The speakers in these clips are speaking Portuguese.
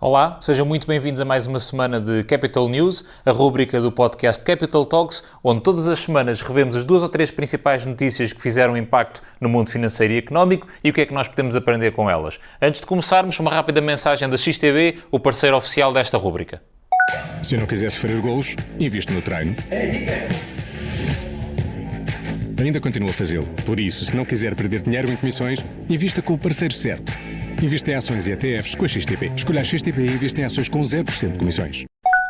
Olá, sejam muito bem-vindos a mais uma semana de Capital News, a rúbrica do podcast Capital Talks, onde todas as semanas revemos as 2 ou 3 principais notícias que fizeram impacto no mundo financeiro e económico e o que é que nós podemos aprender com elas. Antes de começarmos, uma rápida mensagem da XTB, o parceiro oficial desta rúbrica. Se não quiser sofrer golos, investe no treino. Ainda continua a fazê-lo. Por isso, se não quiser perder dinheiro em comissões, invista com o parceiro certo. Investe em ações e ETFs com a XTB. Escolha a XTB e investe em ações com 0% de comissões.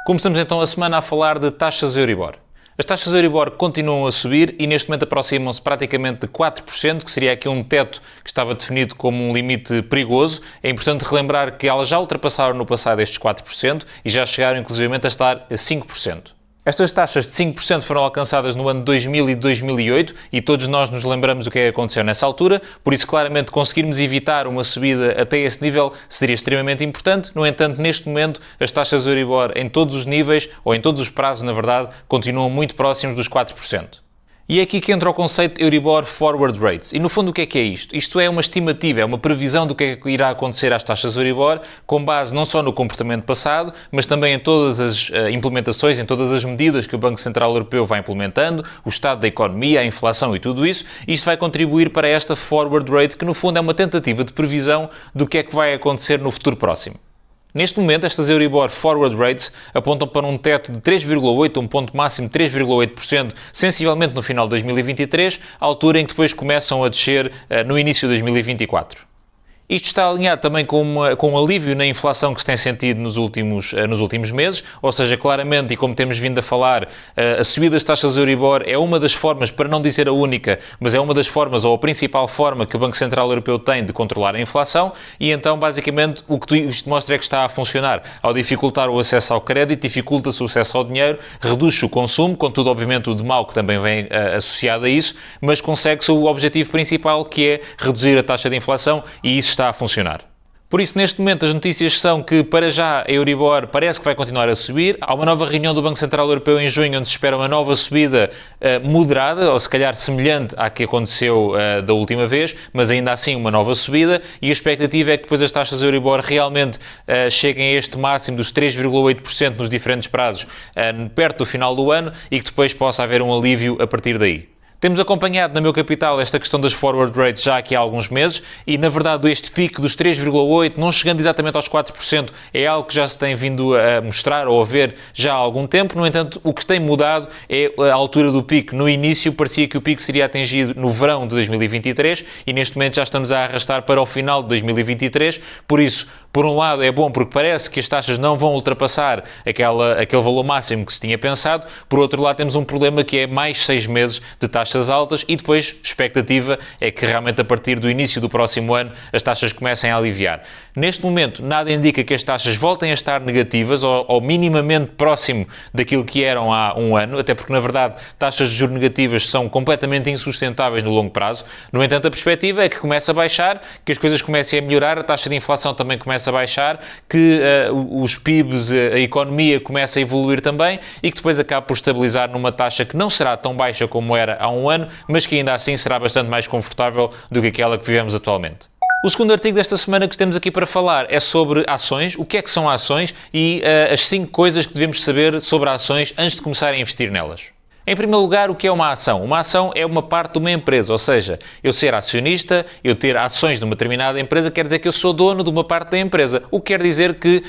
Começamos então a semana a falar de taxas Euribor. As taxas Euribor continuam a subir e neste momento aproximam-se praticamente de 4%, que seria aqui um teto que estava definido como um limite perigoso. É importante relembrar que elas já ultrapassaram no passado estes 4% e já chegaram inclusivamente a estar a 5%. Estas taxas de 5% foram alcançadas no ano de 2000 e 2008 e todos nós nos lembramos o que aconteceu nessa altura, por isso claramente conseguirmos evitar uma subida até esse nível seria extremamente importante. No entanto, neste momento as taxas Euribor em todos os níveis, ou em todos os prazos na verdade, continuam muito próximos dos 4%. E é aqui que entra o conceito Euribor Forward Rates. E no fundo o que é isto? Isto é uma estimativa, é uma previsão do que é que irá acontecer às taxas Euribor, com base não só no comportamento passado, mas também em todas as implementações, em todas as medidas que o Banco Central Europeu vai implementando, o estado da economia, a inflação e tudo isso. Isto vai contribuir para esta Forward Rate, que no fundo é uma tentativa de previsão do que é que vai acontecer no futuro próximo. Neste momento, estas Euribor Forward Rates apontam para um teto de 3,8%, um ponto máximo de 3,8%, sensivelmente no final de 2023, altura em que depois começam a descer no início de 2024. Isto está alinhado também com um alívio na inflação que se tem sentido nos últimos meses, ou seja, claramente, e como temos vindo a falar, a subida das taxas Euribor é uma das formas, para não dizer a única, mas é uma das formas, ou a principal forma que o Banco Central Europeu tem de controlar a inflação, e então, basicamente, o que isto mostra é que está a funcionar. Ao dificultar o acesso ao crédito, dificulta-se o acesso ao dinheiro, reduz-se o consumo, contudo, obviamente, o de mal que também vem associado a isso, mas consegue-se o objetivo principal, que é reduzir a taxa de inflação, e isso está a funcionar. Por isso, neste momento, as notícias são que, para já, a Euribor parece que vai continuar a subir. Há uma nova reunião do Banco Central Europeu em junho, onde se espera uma nova subida moderada, ou se calhar semelhante à que aconteceu da última vez, mas ainda assim uma nova subida, e a expectativa é que depois as taxas Euribor realmente cheguem a este máximo dos 3,8% nos diferentes prazos perto do final do ano e que depois possa haver um alívio a partir daí. Temos acompanhado na Meu Capital esta questão das forward rates já aqui há alguns meses e, na verdade, este pico dos 3,8%, não chegando exatamente aos 4%, é algo que já se tem vindo a mostrar ou a ver já há algum tempo. No entanto, o que tem mudado é a altura do pico. No início, parecia que o pico seria atingido no verão de 2023 e, neste momento, já estamos a arrastar para o final de 2023. Por isso, por um lado, é bom porque parece que as taxas não vão ultrapassar aquele valor máximo que se tinha pensado. Por outro lado, temos um problema que é mais 6 meses de taxas altas e depois a expectativa é que realmente a partir do início do próximo ano as taxas comecem a aliviar. Neste momento nada indica que as taxas voltem a estar negativas ou minimamente próximo daquilo que eram há um ano, até porque na verdade taxas de juros negativas são completamente insustentáveis no longo prazo. No entanto, a perspectiva é que comece a baixar, que as coisas comecem a melhorar, a taxa de inflação também começa a baixar, que os PIBs, a economia comece a evoluir também e que depois acabe por estabilizar numa taxa que não será tão baixa como era há um ano, mas que ainda assim será bastante mais confortável do que aquela que vivemos atualmente. O segundo artigo desta semana que temos aqui para falar é sobre ações, o que é que são ações e as 5 coisas que devemos saber sobre ações antes de começar a investir nelas. Em primeiro lugar, o que é uma ação? Uma ação é uma parte de uma empresa, ou seja, eu ser acionista, eu ter ações de uma determinada empresa, quer dizer que eu sou dono de uma parte da empresa, o que quer dizer que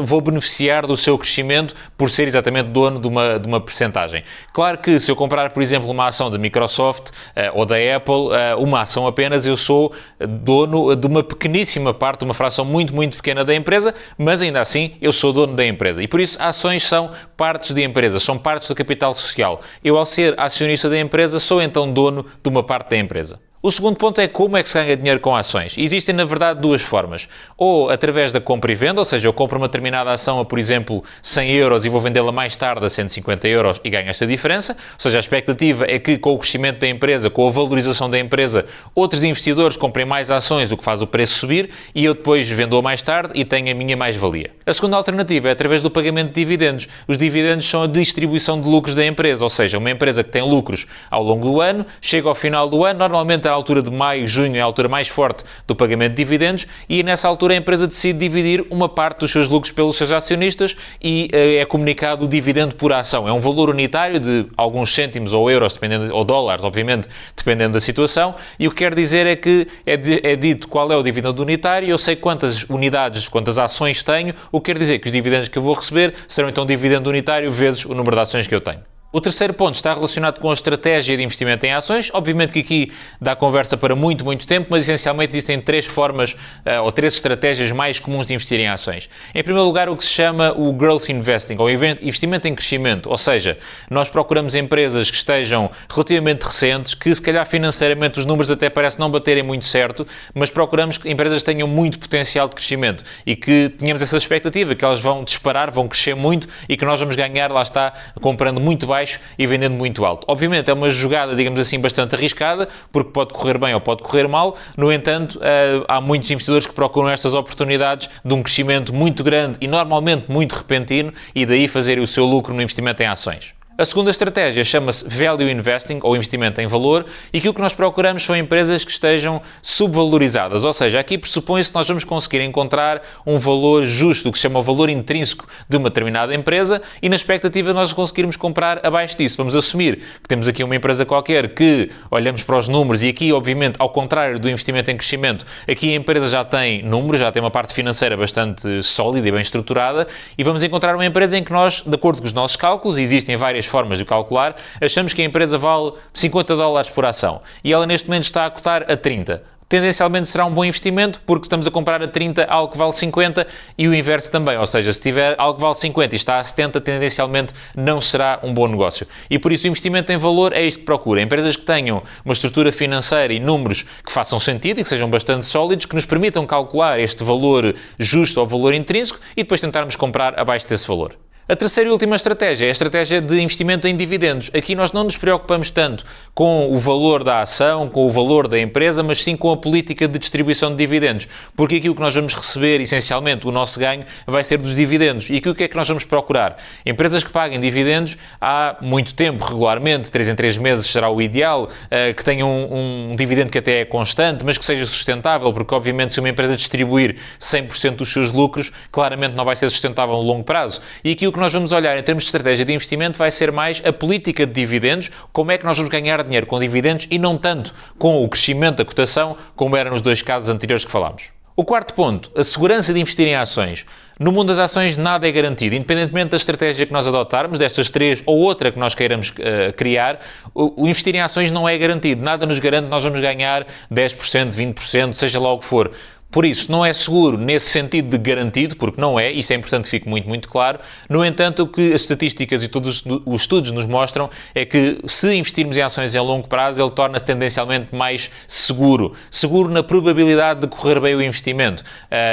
vou beneficiar do seu crescimento por ser exatamente dono de uma percentagem. Claro que se eu comprar, por exemplo, uma ação da Microsoft ou da Apple, uma ação apenas, eu sou dono de uma pequeníssima parte, uma fração muito, muito pequena da empresa, mas ainda assim eu sou dono da empresa. E por isso, ações são partes de empresas, são partes do capital social. Eu, ao ser acionista da empresa, sou então dono de uma parte da empresa. O segundo ponto é como é que se ganha dinheiro com ações. Existem, na verdade, 2 formas. Ou através da compra e venda, ou seja, eu compro uma determinada ação a, por exemplo, 100 euros e vou vendê-la mais tarde a 150 euros e ganho esta diferença. Ou seja, a expectativa é que com o crescimento da empresa, com a valorização da empresa, outros investidores comprem mais ações, o que faz o preço subir e eu depois vendo-a mais tarde e tenho a minha mais-valia. A segunda alternativa é através do pagamento de dividendos. Os dividendos são a distribuição de lucros da empresa, ou seja, uma empresa que tem lucros ao longo do ano, chega ao final do ano, normalmente à altura de maio, junho é a altura mais forte do pagamento de dividendos e nessa altura a empresa decide dividir uma parte dos seus lucros pelos seus acionistas e é comunicado o dividendo por ação. É um valor unitário de alguns cêntimos ou euros, dependendo, ou dólares, obviamente, dependendo da situação, e o que quer dizer é que é dito qual é o dividendo unitário, eu sei quantas unidades, quantas ações tenho, o que quer dizer que os dividendos que eu vou receber serão então dividendo unitário vezes o número de ações que eu tenho. O terceiro ponto está relacionado com a estratégia de investimento em ações. Obviamente que aqui dá conversa para muito, muito tempo, mas essencialmente existem três formas ou três estratégias mais comuns de investir em ações. Em primeiro lugar, o que se chama o Growth Investing, ou investimento em crescimento, ou seja, nós procuramos empresas que estejam relativamente recentes, que se calhar financeiramente os números até parecem não baterem muito certo, mas procuramos que empresas tenham muito potencial de crescimento e que tenhamos essa expectativa, que elas vão disparar, vão crescer muito e que nós vamos ganhar, lá está, comprando muito baixo e vendendo muito alto. Obviamente é uma jogada, digamos assim, bastante arriscada, porque pode correr bem ou pode correr mal. No entanto, há muitos investidores que procuram estas oportunidades de um crescimento muito grande e normalmente muito repentino e daí fazerem o seu lucro no investimento em ações. A segunda estratégia chama-se Value Investing, ou investimento em valor, e aquilo que nós procuramos são empresas que estejam subvalorizadas, ou seja, aqui pressupõe-se que nós vamos conseguir encontrar um valor justo, o que se chama o valor intrínseco de uma determinada empresa, e na expectativa de nós conseguirmos comprar abaixo disso. Vamos assumir que temos aqui uma empresa qualquer que olhamos para os números, e aqui, obviamente, ao contrário do investimento em crescimento, aqui a empresa já tem números, já tem uma parte financeira bastante sólida e bem estruturada, e vamos encontrar uma empresa em que nós, de acordo com os nossos cálculos, existem várias formas de calcular, achamos que a empresa vale $50 por ação e ela neste momento está a cotar a 30. Tendencialmente será um bom investimento porque estamos a comprar a 30 algo que vale 50 e o inverso também, ou seja, se tiver algo que vale 50 e está a 70, tendencialmente não será um bom negócio. E por isso o investimento em valor é isto que procura. Empresas que tenham uma estrutura financeira e números que façam sentido e que sejam bastante sólidos, que nos permitam calcular este valor justo ou valor intrínseco e depois tentarmos comprar abaixo desse valor. A terceira e última estratégia é a estratégia de investimento em dividendos. Aqui nós não nos preocupamos tanto com o valor da ação, com o valor da empresa, mas sim com a política de distribuição de dividendos. Porque aqui o que nós vamos receber, essencialmente, o nosso ganho vai ser dos dividendos. E aqui o que é que nós vamos procurar? Empresas que paguem dividendos há muito tempo, regularmente, 3 em 3 meses será o ideal, que tenham um dividendo que até é constante, mas que seja sustentável, porque obviamente se uma empresa distribuir 100% dos seus lucros, claramente não vai ser sustentável no longo prazo. E aqui o que nós vamos olhar em termos de estratégia de investimento vai ser mais a política de dividendos, como é que nós vamos ganhar dinheiro com dividendos e não tanto com o crescimento da cotação, como era nos dois casos anteriores que falámos. O quarto ponto, a segurança de investir em ações. No mundo das ações nada é garantido, independentemente da estratégia que nós adotarmos, destas três ou outra que nós queiramos criar, o investir em ações não é garantido, nada nos garante que nós vamos ganhar 10%, 20%, seja lá o que for. Por isso, não é seguro nesse sentido de garantido, porque não é, isso é importante que fique muito, muito claro. No entanto, o que as estatísticas e todos os estudos nos mostram é que se investirmos em ações a longo prazo, ele torna-se tendencialmente mais seguro. Seguro na probabilidade de correr bem o investimento.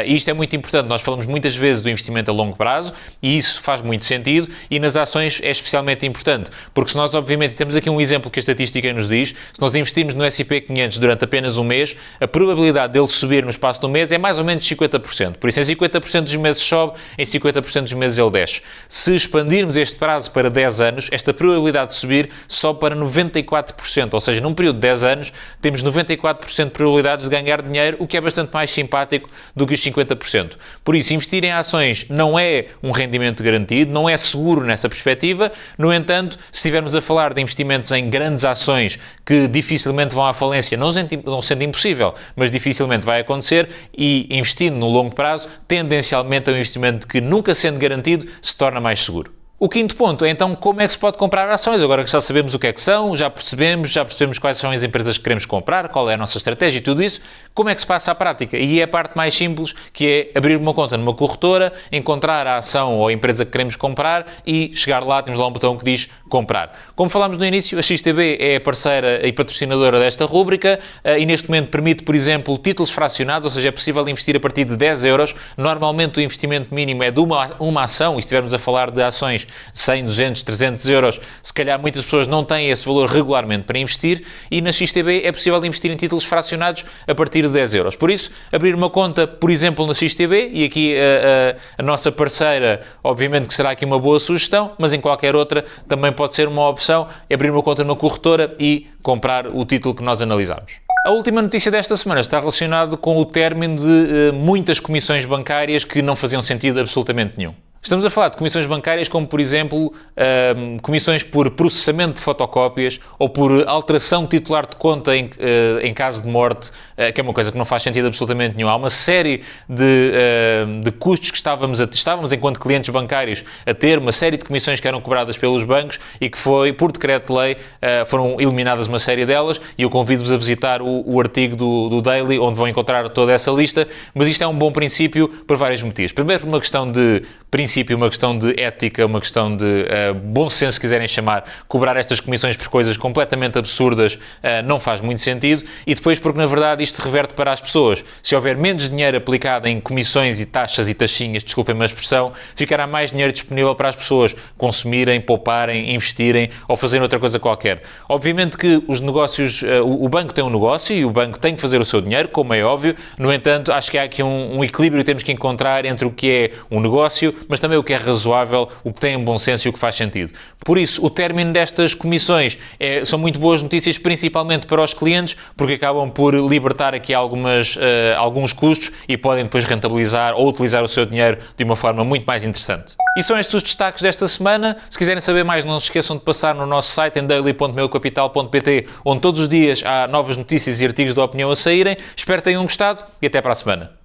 E isto é muito importante. Nós falamos muitas vezes do investimento a longo prazo e isso faz muito sentido e nas ações é especialmente importante. Porque se nós, obviamente, temos aqui um exemplo que a estatística nos diz, se nós investirmos no S&P 500 durante apenas um mês, a probabilidade dele subir no espaço de mês é mais ou menos 50%. Por isso, em 50% dos meses sobe, em 50% dos meses ele desce. Se expandirmos este prazo para 10 anos, esta probabilidade de subir sobe para 94%. Ou seja, num período de 10 anos, temos 94% de probabilidades de ganhar dinheiro, o que é bastante mais simpático do que os 50%. Por isso, investir em ações não é um rendimento garantido, não é seguro nessa perspectiva. No entanto, se estivermos a falar de investimentos em grandes ações que dificilmente vão à falência, não sendo impossível, mas dificilmente vai acontecer, e investindo no longo prazo, tendencialmente é um investimento que, nunca sendo garantido, se torna mais seguro. O quinto ponto é então como é que se pode comprar ações. Agora que já sabemos o que é que são, já percebemos quais são as empresas que queremos comprar, qual é a nossa estratégia e tudo isso, como é que se passa à prática? E é a parte mais simples, que é abrir uma conta numa corretora, encontrar a ação ou a empresa que queremos comprar e chegar lá, temos lá um botão que diz comprar. Como falámos no início, a XTB é a parceira e patrocinadora desta rúbrica e neste momento permite, por exemplo, títulos fracionados, ou seja, é possível investir a partir de 10 euros. Normalmente o investimento mínimo é de uma ação, e se estivermos a falar de ações 100, 200, 300 euros, se calhar muitas pessoas não têm esse valor regularmente para investir, e na XTB é possível investir em títulos fracionados a partir de 10 euros. Por isso, abrir uma conta, por exemplo, na XTB, e aqui a nossa parceira, obviamente que será aqui uma boa sugestão, mas em qualquer outra também pode ser uma opção, abrir uma conta numa corretora e comprar o título que nós analisamos. A última notícia desta semana está relacionada com o término de muitas comissões bancárias que não faziam sentido absolutamente nenhum. Estamos a falar de comissões bancárias como, por exemplo, comissões por processamento de fotocópias ou por alteração de titular de conta em caso de morte, que é uma coisa que não faz sentido absolutamente nenhum. Há uma série de custos que estávamos enquanto clientes bancários a ter, uma série de comissões que eram cobradas pelos bancos e que foi, por decreto-lei, foram eliminadas uma série delas, e eu convido-vos a visitar o artigo do Daily, onde vão encontrar toda essa lista, mas isto é um bom princípio por vários motivos. Primeiro, por uma questão de princípio, uma questão de ética, uma questão de bom senso, se quiserem chamar. Cobrar estas comissões por coisas completamente absurdas não faz muito sentido, e depois porque, na verdade, isto reverte para as pessoas. Se houver menos dinheiro aplicado em comissões e taxas e taxinhas, desculpem-me a expressão, ficará mais dinheiro disponível para as pessoas consumirem, pouparem, investirem ou fazerem outra coisa qualquer. Obviamente que os negócios, o banco tem um negócio e o banco tem que fazer o seu dinheiro, como é óbvio. No entanto, acho que há aqui um equilíbrio que temos que encontrar entre o que é um negócio, mas também o que é razoável, o que tem um bom senso e o que faz sentido. Por isso, o término destas comissões são muito boas notícias, principalmente para os clientes, porque acabam por libertar aqui alguns custos e podem depois rentabilizar ou utilizar o seu dinheiro de uma forma muito mais interessante. E são estes os destaques desta semana. Se quiserem saber mais, não se esqueçam de passar no nosso site em daily.meucapital.pt, onde todos os dias há novas notícias e artigos de opinião a saírem. Espero que tenham gostado e até para a semana.